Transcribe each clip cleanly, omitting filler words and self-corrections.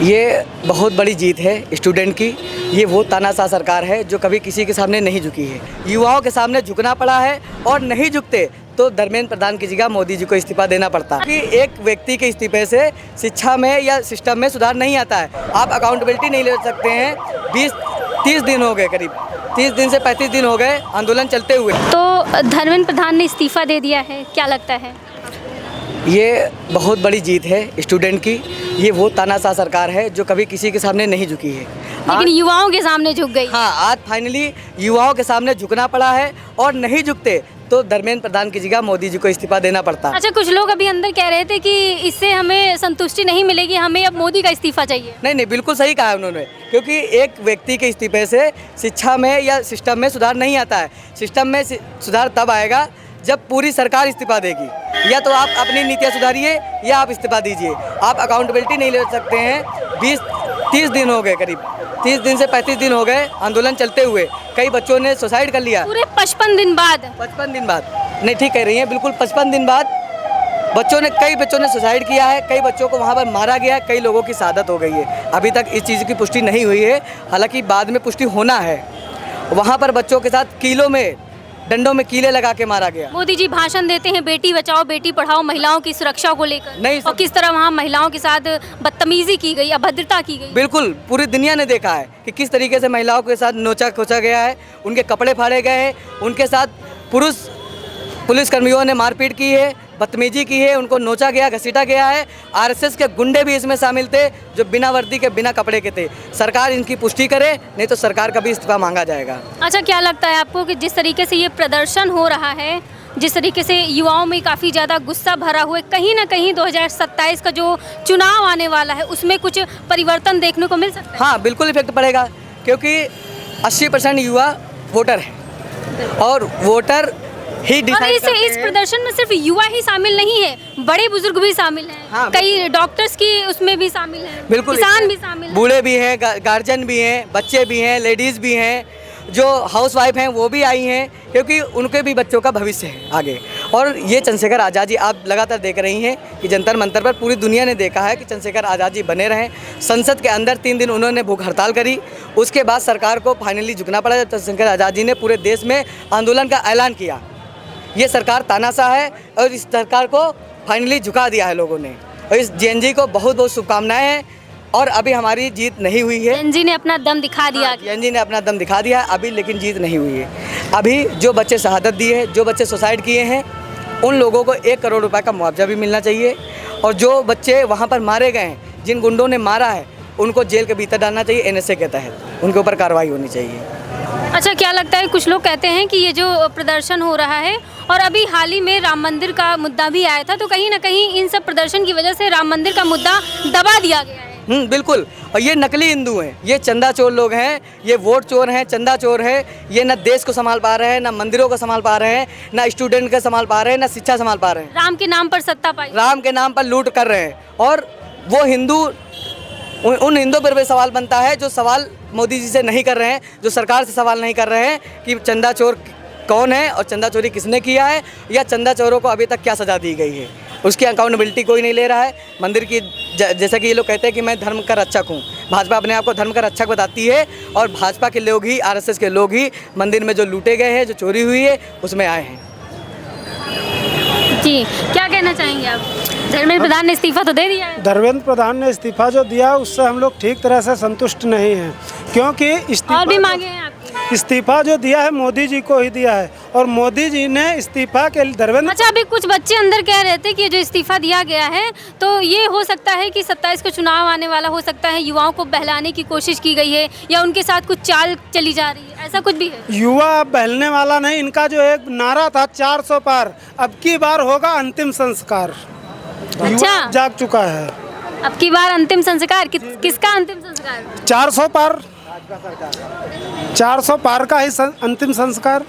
ये बहुत बड़ी जीत है स्टूडेंट की। ये वो तानाशाह सरकार है जो कभी किसी के सामने नहीं झुकी है। युवाओं के सामने झुकना पड़ा है और नहीं झुकते तो धर्मेंद्र प्रधान की जगह मोदी जी को इस्तीफा देना पड़ता कि एक व्यक्ति के इस्तीफे से शिक्षा में या सिस्टम में सुधार नहीं आता है। आप अकाउंटेबिलिटी नहीं ले सकते हैं। 20-30 दिन हो गए, करीब 30 दिन से 35 दिन हो गए आंदोलन चलते हुए। तो धर्मेंद्र प्रधान ने इस्तीफा दे दिया है, क्या लगता है? ये बहुत बड़ी जीत है स्टूडेंट की। ये वो तानाशाह सरकार है जो कभी किसी के सामने नहीं झुकी है, लेकिन युवाओं के सामने झुक गई। हाँ, आज फाइनली युवाओं के सामने झुकना पड़ा है और नहीं झुकते तो धर्मेंद्र प्रधान की जगह मोदी जी को इस्तीफा देना पड़ता। अच्छा, कुछ लोग अभी अंदर कह रहे थे कि इससे हमें संतुष्टि नहीं मिलेगी, हमें अब मोदी का इस्तीफा चाहिए। नहीं, बिल्कुल सही कहा उन्होंने, क्योंकि एक व्यक्ति के इस्तीफे से शिक्षा में या सिस्टम में सुधार नहीं आता है। सिस्टम में सुधार तब आएगा जब पूरी सरकार इस्तीफा देगी। या तो आप अपनी नीतियाँ सुधारिए या आप इस्तीफा दीजिए। आप अकाउंटेबिलिटी नहीं ले सकते हैं। 20-30 दिन हो गए, करीब 30 दिन से 35 दिन हो गए आंदोलन चलते हुए। कई बच्चों ने सुसाइड कर लिया पूरे 55 दिन बाद। 55 दिन बाद नहीं, ठीक कह रही हैं, बिल्कुल 55 दिन बाद कई बच्चों ने सुसाइड किया है। कई बच्चों को वहाँ पर मारा गया, कई लोगों की शहादत हो गई है। अभी तक इस चीज़ की पुष्टि नहीं हुई है, हालांकि बाद में पुष्टि होना है। वहाँ पर बच्चों के साथ डंडों में कीले लगा के मारा गया। मोदी जी भाषण देते हैं बेटी बचाओ बेटी पढ़ाओ, महिलाओं की सुरक्षा को लेकर, नहीं, और किस तरह वहाँ महिलाओं के साथ बदतमीजी की गई, अभद्रता की गई। बिल्कुल, पूरी दुनिया ने देखा है कि किस तरीके से महिलाओं के साथ नोचा खोचा गया है, उनके कपड़े फाड़े गए हैं, उनके साथ पुलिसकर्मियों ने मारपीट की है, बदतमीजी की है, उनको नोचा गया, घसीटा गया है। आरएसएस के गुंडे भी इसमें शामिल थे जो बिना वर्दी के, बिना कपड़े के थे। सरकार इनकी पुष्टि करे, नहीं तो सरकार का भी इस्तीफा मांगा जाएगा। अच्छा, क्या लगता है आपको कि जिस तरीके से ये प्रदर्शन हो रहा है, जिस तरीके से युवाओं में काफ़ी ज़्यादा गुस्सा भरा हुआ है, कहीं ना कहीं 2027 का जो चुनाव आने वाला है उसमें कुछ परिवर्तन देखने को मिल सकता है? हाँ, बिल्कुल इफेक्ट पड़ेगा, क्योंकि 80% युवा वोटर है और वोटर ही डिसाइड करते हैं। इस प्रदर्शन में सिर्फ युवा ही शामिल नहीं है, बड़े बुजुर्ग भी शामिल हैं। हाँ, कई डॉक्टर्स की उसमें भी शामिल हैं, बिल्कुल, किसान भी शामिल हैं, बूढ़े भी हैं, गार्जियन भी हैं, बच्चे भी हैं, लेडीज़ भी हैं, जो हाउसवाइफ हैं वो भी आई हैं, क्योंकि उनके भी बच्चों का भविष्य है आगे। और ये चंद्रशेखर आज़ाद जी आप लगातार देख रही हैं कि जंतर मंतर पर पूरी दुनिया ने देखा है कि चंद्रशेखर आज़ाद जी बने रहें। संसद के अंदर 3 दिन उन्होंने भूख हड़ताल करी, उसके बाद सरकार को फाइनली झुकना पड़ा। चंद्रशेखर आज़ाद जी ने पूरे देश में आंदोलन का ऐलान किया। ये सरकार तानाशाह है और इस सरकार को फाइनली झुका दिया है लोगों ने। और इस जेएनजी को बहुत बहुत शुभकामनाएं हैं। और अभी हमारी जीत नहीं हुई है। जेएनजी ने अपना दम दिखा दिया। जेएनजी ने अपना दम दिखा दिया अभी, लेकिन जीत नहीं हुई है। अभी जो बच्चे शहादत दिए हैं, जो बच्चे सुसाइड किए हैं, उन लोगों को 1 करोड़ रुपए का मुआवजा भी मिलना चाहिए। और जो बच्चे वहाँ पर मारे गए हैं, जिन गुंडों ने मारा है, उनको जेल के भीतर डालना चाहिए। एनएसए के तहत उनके ऊपर कार्रवाई होनी चाहिए। अच्छा, क्या लगता है, कुछ लोग कहते हैं कि ये जो प्रदर्शन हो रहा है और अभी हाल ही में राम मंदिर का मुद्दा भी आया था, तो कहीं ना कहीं इन सब प्रदर्शन की वजह से राम मंदिर का मुद्दा दबा दिया गया है। बिल्कुल। और ये नकली हिंदू हैं, ये चंदा चोर लोग हैं, ये वोट चोर हैं, चंदा चोर है। ये ना देश को संभाल पा रहे हैं, ना मंदिरों को संभाल पा रहे हैं, ना स्टूडेंट को संभाल पा रहे हैं, ना शिक्षा संभाल पा रहे हैं। राम के नाम पर सत्ता पाई, राम के नाम पर लूट कर रहे हैं। और वो हिंदू, उन हिंदुओं पर भी सवाल बनता है जो सवाल मोदी जी से नहीं कर रहे हैं, जो सरकार से सवाल नहीं कर रहे हैं कि चंदा चोर कौन है और चंदा चोरी किसने किया है, या चंदा चोरों को अभी तक क्या सज़ा दी गई है। उसकी अकाउंटेबिलिटी कोई नहीं ले रहा है। मंदिर की जैसा कि ये लोग कहते हैं कि मैं धर्म का रक्षक हूँ, भाजपा अपने आप को धर्म का रक्षक बताती है और भाजपा के लोग ही, आरएसएस के लोग ही मंदिर में जो लूटे गए हैं, जो चोरी हुई है, उसमें आए हैं। जी, क्या कहना चाहेंगे आप? धर्मेंद्र प्रधान ने इस्तीफा तो दे दिया है। धर्मेंद्र प्रधान ने इस्तीफा जो दिया उससे हम लोग ठीक तरह से संतुष्ट नहीं हैं, क्योंकि और भी मांगे हैं आपकी। इस्तीफा जो दिया है मोदी जी को ही दिया है और मोदी जी ने इस्तीफा के धर्मेंद्र। अच्छा, अभी कुछ बच्चे अंदर कह रहे थे कि जो इस्तीफा दिया गया है, तो ये हो सकता है कि 27 को चुनाव आने वाला, हो सकता है युवाओं को बहलाने की कोशिश की गई है या उनके साथ कुछ चाल चली जा रही है, ऐसा कुछ भी है? युवा बहलने वाला नहीं, इनका जो एक नारा था 400 पार, अब की बार होगा अंतिम संस्कार। अच्छा, जाग चुका है। अब की बार अंतिम संस्कार किसका अंतिम संस्कार? 400 पार, 400 पार का ही अंतिम संस्कार।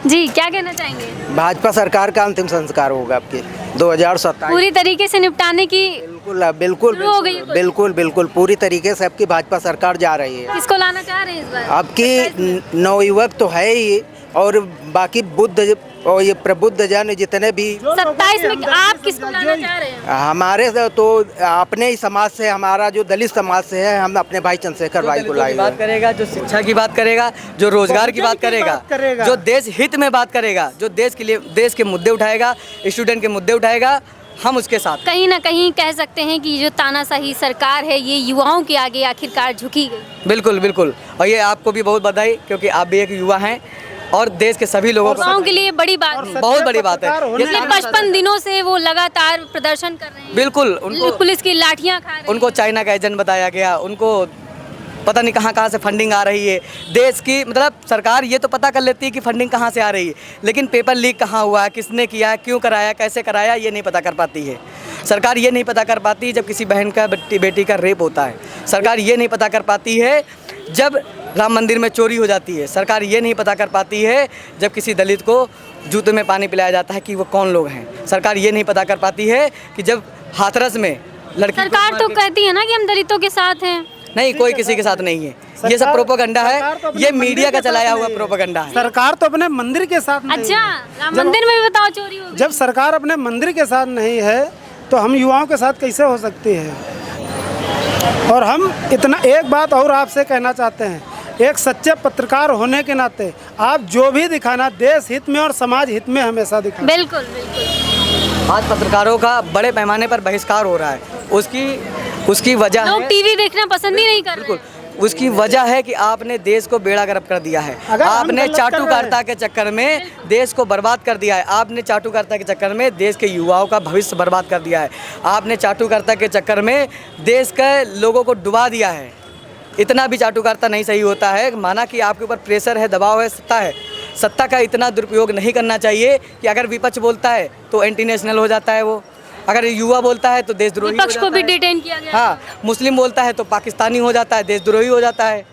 जी, क्या कहना चाहेंगे? भाजपा सरकार का अंतिम संस्कार होगा आपके 2027 पूरी तरीके से निपटाने की। बिल्कुल बिल्कुल शुरू हो गई है कोशिश। बिल्कुल बिल्कुल पूरी तरीके से आपकी भाजपा सरकार जा रही है। किसको लाना चाह रहे हैं इस बार? आपकी नवयुवक तो है ही, और बाकी बुद्ध और ये प्रबुद्ध जन जितने भी 27 में आप किसको लाना चाह रहे हैं? हमारे से तो अपने ही समाज से, हमारा जो दलित समाज से है, हम अपने भाई चंद्रशेखर भाई को दलितों लाए की हुए बात हैं। करेगा, जो शिक्षा की बात करेगा, जो रोजगार की बात करेगा, जो देश हित में बात करेगा, जो देश के लिए देश के मुद्दे उठाएगा, स्टूडेंट के मुद्दे उठाएगा, हम उसके साथ। कहीं ना कहीं कह सकते हैं कि जो तानाशाही सरकार है ये युवाओं के आगे आखिरकार झुकी गई। बिल्कुल बिल्कुल, और ये आपको भी बहुत बधाई, क्योंकि आप भी एक युवा हैं और देश के सभी लोगों युवाओं के लिए बड़ी बात है। बहुत बड़ी बात है। पिछले 55 दिनों से वो लगातार प्रदर्शन कर रहे हैं। बिल्कुल, उनको पुलिस की लाठियां खा रहे हैं। उनको चाइना का एजेंट बताया गया, उनको पता नहीं कहाँ से फंडिंग आ रही है देश की। मतलब सरकार ये तो पता कर लेती है कि फंडिंग कहाँ से आ रही है, लेकिन पेपर लीक कहाँ हुआ है, किसने किया, क्यों कराया, कैसे कराया, ये नहीं पता कर पाती है सरकार। ये नहीं पता कर पाती जब किसी बहन का बेटी का रेप होता है। सरकार ये नहीं पता कर पाती है जब राम मंदिर में चोरी हो जाती है। सरकार ये नहीं पता कर पाती है जब किसी दलित को जूते में पानी पिलाया जाता है कि वो कौन लोग हैं। सरकार ये नहीं पता कर पाती है कि जब हाथरस में लड़की सरकार तो कहती है ना कि हम दलितों के साथ हैं। नहीं, कोई किसी के साथ नहीं है, ये सब प्रोपेगेंडा है, ये मीडिया का चलाया हुआ प्रोपेगेंडा है। सरकार तो अपने मंदिर के साथ नहीं अच्छा, है। राम मंदिर में भी बताओ चोरी हो गई। जब सरकार अपने मंदिर के साथ नहीं है तो हम युवाओं के साथ कैसे हो सकती है? और हम इतना एक बात और आपसे कहना चाहते हैं, एक सच्चे पत्रकार होने के नाते आप जो भी दिखाना देश हित में और समाज हित में हमेशा दिखाना। बिल्कुल बिल्कुल। आज पत्रकारों का बड़े पैमाने पर बहिष्कार हो रहा है, उसकी वजह लोग है, टीवी देखना पसंद ही नहीं कर रहे बिल्कुल हैं। उसकी वजह है कि आपने देश को बेड़ा गर्क कर दिया है। अगर हम आपने गलत कर रहे चाटुकारिता के चक्कर में देश को बर्बाद कर दिया है। आपने चाटुकारिता के चक्कर में देश के युवाओं का भविष्य बर्बाद कर दिया है। आपने चाटुकारिता के चक्कर में देश के लोगों को डुबा दिया है। इतना भी चाटुकारिता नहीं सही होता है। माना कि आपके ऊपर प्रेशर है, दबाव है, सत्ता है, सत्ता का इतना दुरुपयोग नहीं करना चाहिए कि अगर विपक्ष बोलता है तो एंटी नेशनल हो जाता है वो, अगर युवा बोलता है तो देशद्रोही हो विपक्ष को जाता भी है। डिटेन किया गया। हाँ, मुस्लिम बोलता है तो पाकिस्तानी हो जाता है, देशद्रोही हो जाता है।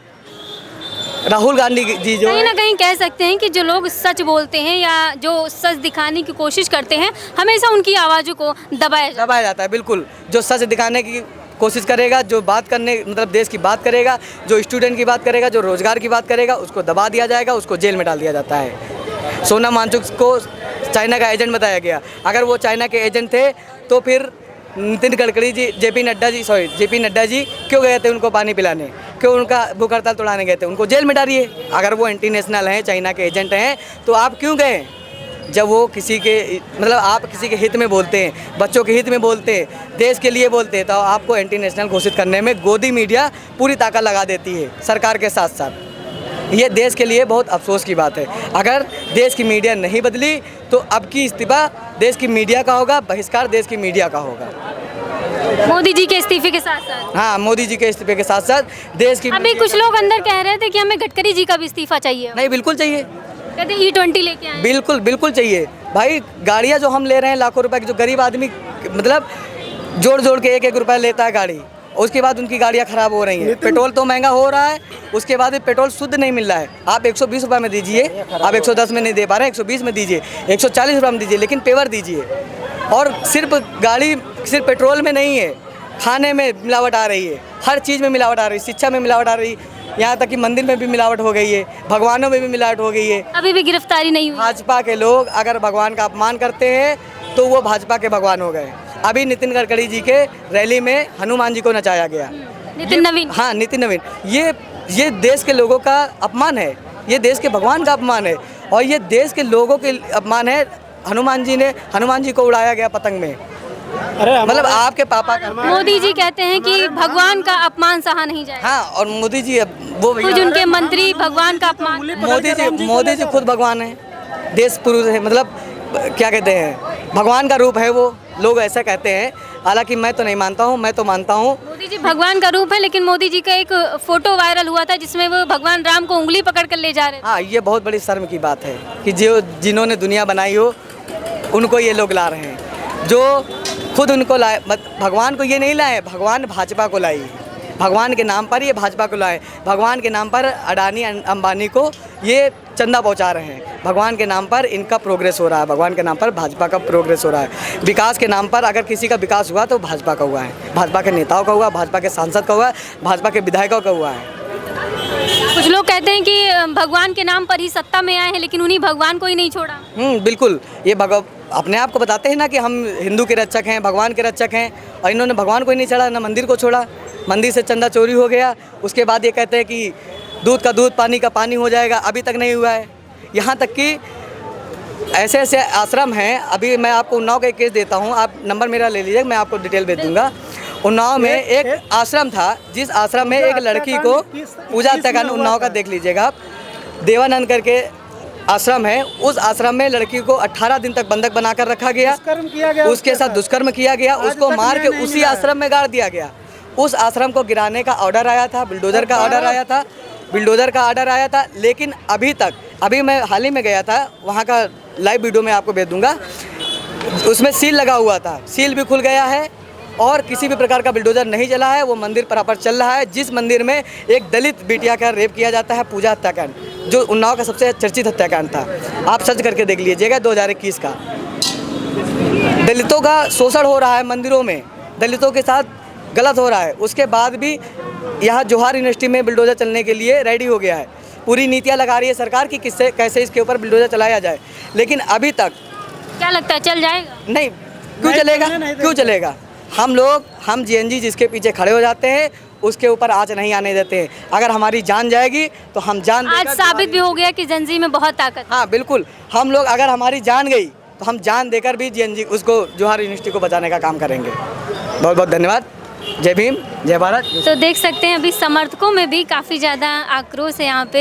राहुल गांधी जी जो कहीं ना कहीं कह सकते हैं कि जो लोग सच बोलते हैं या जो सच दिखाने की कोशिश करते हैं, हमेशा उनकी आवाज़ों को दबाया जाता है। बिल्कुल, जो सच दिखाने की कोशिश करेगा, जो बात करने मतलब देश की बात करेगा, जो स्टूडेंट की बात करेगा, जो रोजगार की बात करेगा, उसको दबा दिया जाएगा, उसको जेल में डाल दिया जाता है। सोनम वांगचुक को चाइना का एजेंट बताया गया। अगर वो चाइना के एजेंट थे तो फिर नितिन गडकरी जी, जेपी नड्डा जी क्यों गए थे उनको पानी पिलाने, क्यों उनका भूख हड़ताल तोड़ाने गए थे? उनको जेल में डालिए। अगर वो एंटी नेशनल हैं, चाइना के एजेंट हैं, तो आप क्यों गए? जब वो किसी के मतलब आप किसी के हित में बोलते हैं, बच्चों के हित में बोलते हैं, देश के लिए बोलते हैं, तो आपको एंटी नेशनल घोषित करने में गोदी मीडिया पूरी ताकत लगा देती है सरकार के साथ साथ। ये देश के लिए बहुत अफसोस की बात है। अगर देश की मीडिया नहीं बदली तो अब की इस्तीफा देश की मीडिया का होगा, बहिष्कार देश की मीडिया का होगा। मोदी जी के इस्तीफे के साथ साथ। हाँ, मोदी जी के इस्तीफे के साथ साथ देश की अभी कुछ लोग अंदर कह रहे थे कि हमें गडकरी जी का भी इस्तीफा चाहिए। नहीं, बिल्कुल चाहिए, कहते E20 लेके आए। बिल्कुल बिल्कुल चाहिए भाई। गाड़ियाँ जो हम ले रहे हैं लाखों रुपए की, जो गरीब आदमी मतलब जोड़ जोड़ के एक रुपया लेता है गाड़ी, उसके बाद उनकी गाड़ियाँ ख़राब हो रही हैं। पेट्रोल तो महंगा हो रहा है, उसके बाद भी पेट्रोल शुद्ध नहीं मिल रहा है। आप 120 रुपये में दीजिए, आप 110 में नहीं दे पा रहे हैं, 120 में दीजिए, 140 रुपये में दीजिए, लेकिन पेवर दीजिए। और सिर्फ गाड़ी सिर्फ पेट्रोल में नहीं है, खाने में मिलावट आ रही है, हर चीज़ में मिलावट आ रही है, शिक्षा में मिलावट आ रही है, यहाँ तक कि मंदिर में भी मिलावट हो गई है, भगवानों में भी मिलावट हो गई है। अभी भी गिरफ्तारी नहीं हुई। भाजपा के लोग अगर भगवान का अपमान करते हैं तो वो भाजपा के भगवान हो गए। अभी नितिन गडकरी जी के रैली में हनुमान जी को नचाया गया। नितिन नवीन। हाँ, नितिन नवीन। ये देश के लोगों का अपमान है, ये देश के भगवान का अपमान है, और ये देश के लोगों के अपमान है। हनुमान जी को उड़ाया गया पतंग में। अरे मतलब आपके पापा का। मोदी जी कहते हैं कि भगवान का अपमान सहा नहीं जाएगा। हाँ, और मोदी जी वो कुछ उनके मंत्री भगवान का अपमान। मोदी जी खुद भगवान है, देश पुरुष है, मतलब क्या कहते हैं, भगवान का रूप है वो। लोग ऐसा कहते हैं, हालांकि मैं तो नहीं मानता हूँ। मैं तो मानता हूँ मोदी जी भगवान का रूप है, लेकिन मोदी जी का एक फोटो वायरल हुआ था जिसमें वो भगवान राम को उंगली पकड़ कर ले जा रहे थे। हाँ, ये बहुत बड़ी शर्म की बात है कि जिन्होंने दुनिया बनाई हो उनको ये लोग ला रहे हैं। जो खुद उनको लाए, भगवान को ये नहीं लाए, भगवान भाजपा को लाई। भगवान के नाम पर ये भाजपा को लाए, भगवान के नाम पर अडानी अंबानी को ये चंदा पहुंचा रहे हैं। भगवान के नाम पर इनका प्रोग्रेस हो रहा है, भगवान के नाम पर भाजपा का प्रोग्रेस हो रहा है। विकास के नाम पर अगर किसी का विकास हुआ तो भाजपा का हुआ है, भाजपा के नेताओं का हुआ, भाजपा के सांसद का हुआ, भाजपा के विधायकों का हुआ है। कुछ लोग कहते हैं कि भगवान के नाम पर ही सत्ता में आए हैं, लेकिन उन्हीं भगवान को ही नहीं छोड़ा। बिल्कुल, ये अपने आप को बताते हैं ना कि हम हिंदू के रक्षक हैं, भगवान के रक्षक हैं, और इन्होंने भगवान को ही नहीं छोड़ा, ना मंदिर को छोड़ा। मंदिर से चंदा चोरी हो गया, उसके बाद ये कहते हैं कि दूध का दूध, पानी का पानी हो जाएगा, अभी तक नहीं हुआ है। यहाँ तक कि ऐसे ऐसे आश्रम हैं। अभी मैं आपको उन्नाव का एक केस देता हूँ, आप नंबर मेरा ले लीजिए, मैं आपको डिटेल भेज दूँगा। उन्नाव में एक आश्रम था, जिस आश्रम में एक लड़की को पूजा हत्याकांड, उन्नाव का देख लीजिएगा आप, देवानंद करके आश्रम है। उस आश्रम में लड़की को 18 दिन तक बंधक बनाकर रखा गया, दुष्कर्म किया गया, उसके साथ दुष्कर्म किया गया, उसको मार के उसी आश्रम में गाड़ दिया गया। उस आश्रम को गिराने का ऑर्डर आया था, बुलडोजर का ऑर्डर आया था, लेकिन अभी तक, अभी मैं हाल ही में गया था, वहाँ का लाइव वीडियो मैं आपको भेज दूँगा, उसमें सील लगा हुआ था, सील भी खुल गया है और किसी भी प्रकार का बुलडोजर नहीं चला है। वो मंदिर प्रॉपर चल रहा है, जिस मंदिर में एक दलित बिटिया का रेप किया जाता है, पूजा हत्याकांड, जो उन्नाव का सबसे चर्चित हत्याकांड था। आप सर्च करके देख लीजिएगा, 2021 का। दलितों का शोषण हो रहा है मंदिरों में, दलितों के साथ गलत हो रहा है। उसके बाद भी यहाँ जौहर यूनिवर्सिटी में बुलडोजर चलने के लिए रेडी हो गया है। पूरी नीतियाँ लगा रही है सरकार कि किससे कैसे इसके ऊपर बुलडोजर चलाया जाए, लेकिन अभी तक क्या लगता है चल जाएगा? नहीं। क्यों चलेगा? क्यों चलेगा? हम जीएनजी जिसके पीछे खड़े हो जाते हैं, उसके ऊपर आँच नहीं आने देते हैं। अगर हमारी जान जाएगी तो हम जान आज साबित भी हो गया कि जेनजी में बहुत ताकत है। हाँ बिल्कुल, हम लोग अगर हमारी जान गई तो हम जान देकर भी जीएनजी उसको, जौहर यूनिवर्सिटी को बचाने का काम करेंगे। बहुत बहुत धन्यवाद। जय भीम, जय भारत। तो देख सकते हैं अभी समर्थकों में भी काफ़ी ज़्यादा आक्रोश है यहाँ पे।